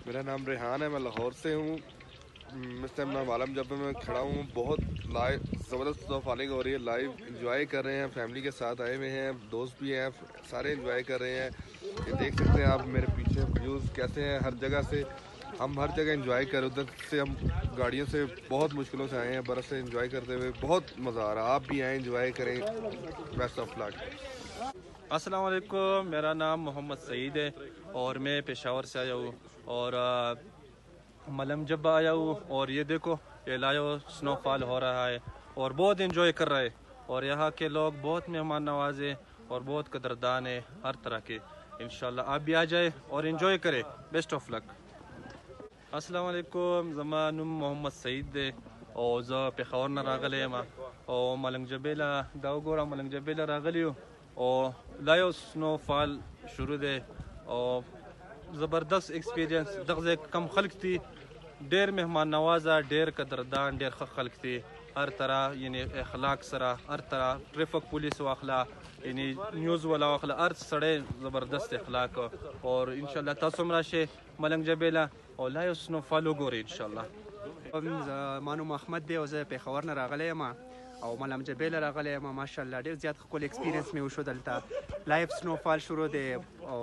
میرا نام ریحان ہے، میں لاہور سے ہوں۔ اس ٹائم میں عالم جبہ میں کھڑا ہوں۔ بہت لائیو زبردست فالنگ ہو رہی ہے، لائیو انجوائے کر رہے ہیں، فیملی کے ساتھ آئے ہوئے ہیں، دوست بھی ہیں، سارے انجوائے کر رہے ہیں۔ یہ دیکھ سکتے ہیں آپ میرے پیچھے ویوز کیسے ہیں، ہر جگہ سے ہم ہر جگہ انجوائے کر، ادھر سے ہم گاڑیوں سے بہت مشکلوں سے آئے ہیں، برف سے انجوائے کرتے ہوئے بہت مزہ آ رہا ہے۔ آپ بھی آئیں، انجوائے کریں۔ بیسٹ آف لک۔ السلام علیکم، میرا نام محمد سعید ہے اور میں پشاور سے آیا ہوں اور ملم جبہ آیا ہوں، اور یہ دیکھو یہ لائیو سنو فال ہو رہا ہے اور بہت انجوائے کر رہا ہے، اور یہاں کے لوگ بہت مہمان نواز ہیں اور بہت قدردان ہیں ہر طرح کے۔ انشاءاللہ آپ بھی آ جائے اور انجوائے کرے۔ بیسٹ آف لک۔ السلام علیکم، زما نوم محمد سعید دی او زه پېښور نه راغلی یم او ملنګ جبیله دا وګوره ملنګ جبیله راغلی یو او لایو سنو فال شروع دی او زبردست ایکسپیرینس. دغه ځای کم خلک دي ډېر مهمان نوازه، ډېر قدردان، ډېر ښه خلک دي هر طرح، یعنی اخلاق سره هر طرح. ټریفک پولیس واخله، یعنی نیوز والا واخله، هر سړی زبردست اخلاق. اور انشاءالله تاسو هم راشئ ملنګ جبیله او لایو سنو فال وګورئ انشاءالله. ما نوم احمد دی او زه پېښور نه راغلی یم او ملم جبیل راغلی یم. ماشاءالله ډېر زیات ښکلی ایکسپیرینس مې وشو دلته. لایف سنو فال شروع دی او